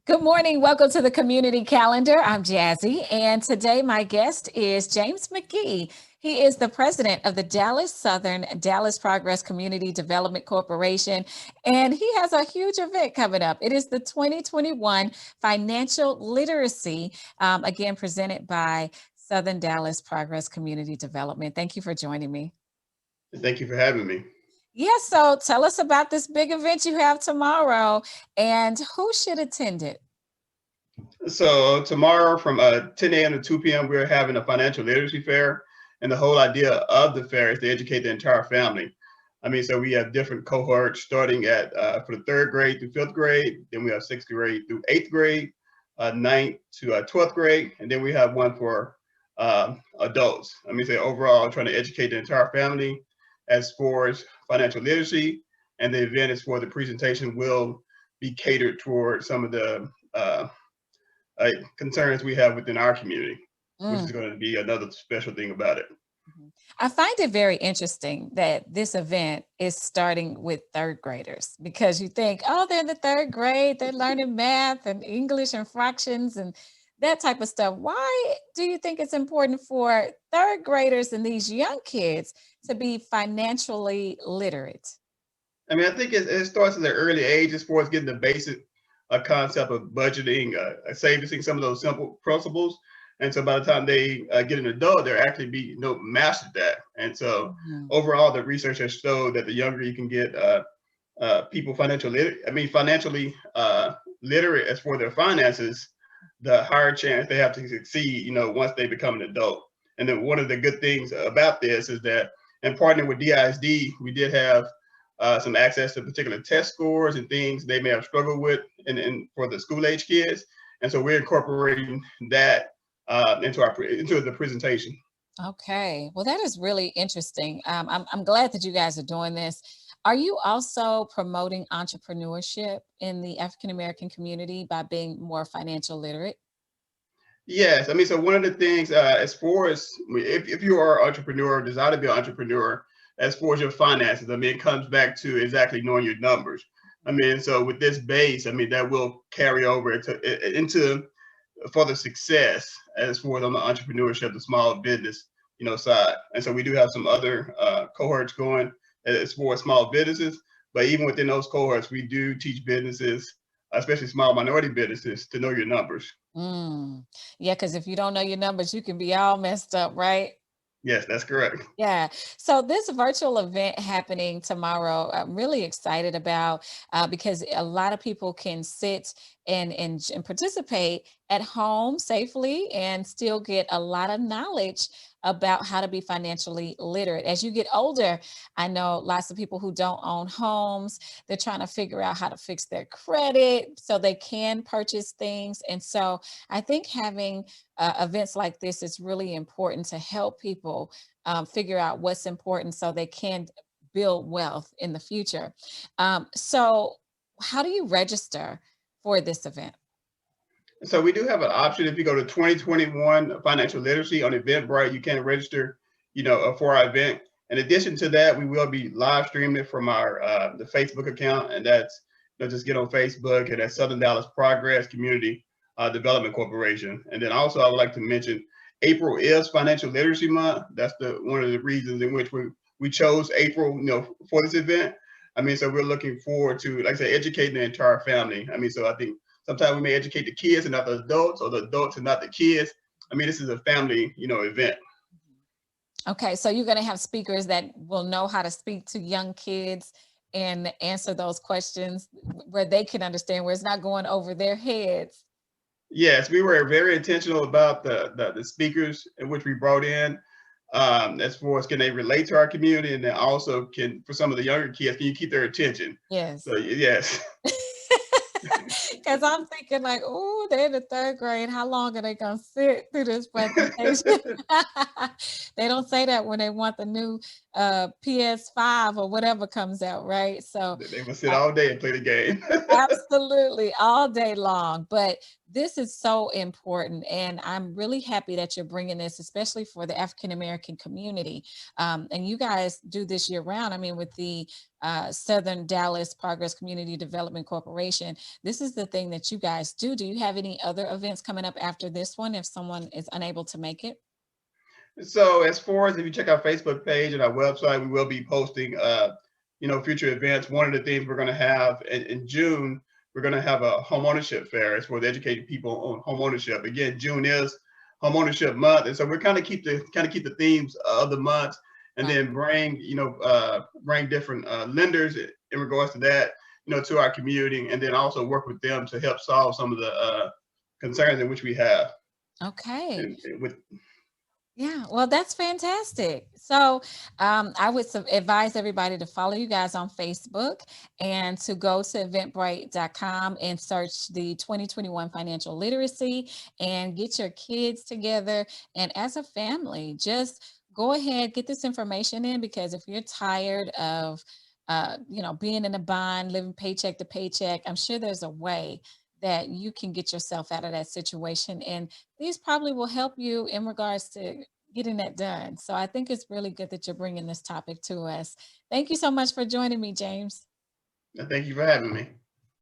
Good morning. Welcome to the Community Calendar. I'm Jazze, and today my guest is James McGee. He is the president of the Dallas Southern Dallas Progress Community Development Corporation, and he has a huge event coming up. It is the 2021 Financial Literacy, again, presented by Southern Dallas Progress Community Development. Thank you for joining me. Thank you for having me. Yes, so tell us about this big event you have tomorrow and who should attend it. So tomorrow from 10 a.m. to 2 p.m., we're having a financial literacy fair. And the whole idea of the fair is to educate the entire family. So we have different cohorts starting at for the third grade through fifth grade. Then we have sixth grade through eighth grade, ninth to 12th grade. And then we have one for adults. Overall, trying to educate the entire family as far as financial literacy. And the event is for the presentation will be catered toward some of the concerns we have within our community, which is going to be another special thing about it. I find it very interesting that this event is starting with third graders because you think, oh, they're in the third grade, they're learning math and English and fractions and that type of stuff. Why do you think it's important for third graders and these young kids to be financially literate? I think it starts at an early age as far as getting the basic concept of budgeting, saving, some of those simple principles. And so by the time they get an adult, they're actually mastered that. And so overall, the research has showed that the younger you can get people financially literate as for their finances, the higher chance they have to succeed, once they become an adult. And then one of the good things about this is that in partnering with DISD, we did have some access to particular test scores and things they may have struggled with for the school age kids. And so we're incorporating that into the presentation. Okay, well, that is really interesting. I'm glad that you guys are doing this. Are you also promoting entrepreneurship in the African-American community by being more financial literate? Yes, so one of the things as far as if you are an entrepreneur, desire to be an entrepreneur, as far as your finances, it comes back to exactly knowing your numbers. So with this base, that will carry over into further success as far as on the entrepreneurship, the small business, side. And so we do have some other cohorts going as far as small businesses, but even within those cohorts, we do teach businesses, especially small minority businesses, to know your numbers. Yeah, because if you don't know your numbers, you can be all messed up, right? Yes, that's correct. Yeah. So this virtual event happening tomorrow, I'm really excited about because a lot of people can sit and participate at home safely and still get a lot of knowledge about how to be financially literate. As you get older, I know lots of people who don't own homes, they're trying to figure out how to fix their credit so they can purchase things. And so I think having events like this is really important to help people figure out what's important so they can build wealth in the future. So how do you register for this event? So we do have an option. If you go to 2021 Financial Literacy on Eventbrite, you can register, for our event. In addition to that, we will be live streaming it from our the Facebook account, and that's just get on Facebook, and that's Southern Dallas Progress Community Development Corporation. And then also, I would like to mention April is Financial Literacy Month. That's one of the reasons in which we chose April, for this event. So we're looking forward to, like I said, educating the entire family. So I think sometimes we may educate the kids and not the adults, or the adults and not the kids. This is a family, event. Okay, so you're going to have speakers that will know how to speak to young kids and answer those questions where they can understand, where it's not going over their heads. Yes, we were very intentional about the speakers in which we brought in, as far as can they relate to our community, and then also for some of the younger kids, can you keep their attention? Yes. So yes. Because I'm thinking like, oh, they're in the third grade. How long are they going to sit through this presentation? They don't say that when they want the new PS5 or whatever comes out, right? So They will sit all day and play the game. absolutely, all day long. But this is so important. And I'm really happy that you're bringing this, especially for the African American community. And you guys do this year round. I mean, with the Southern Dallas Progress Community Development Corporation, this is the thing that you guys do. Do you have any other events coming up after this one if someone is unable to make it? So as far as if you check our Facebook page and our website, we will be posting, future events. One of the things we're going to have in June, we're going to have a home ownership fair. It's for the educating people on home ownership. Again, June is home ownership month, and so we're keep the themes of the month, and then bring different lenders in regards to that, to our community, and then also work with them to help solve some of the concerns in which we have. Okay. And with Yeah, well, that's fantastic. So, I would advise everybody to follow you guys on Facebook and to go to eventbrite.com and search the 2021 financial literacy and get your kids together. And as a family, just go ahead, get this information in because if you're tired of, being in a bind, living paycheck to paycheck, I'm sure there's a way that you can get yourself out of that situation. And these probably will help you in regards to getting that done. So I think it's really good that you're bringing this topic to us. Thank you so much for joining me, James. thank you for having me.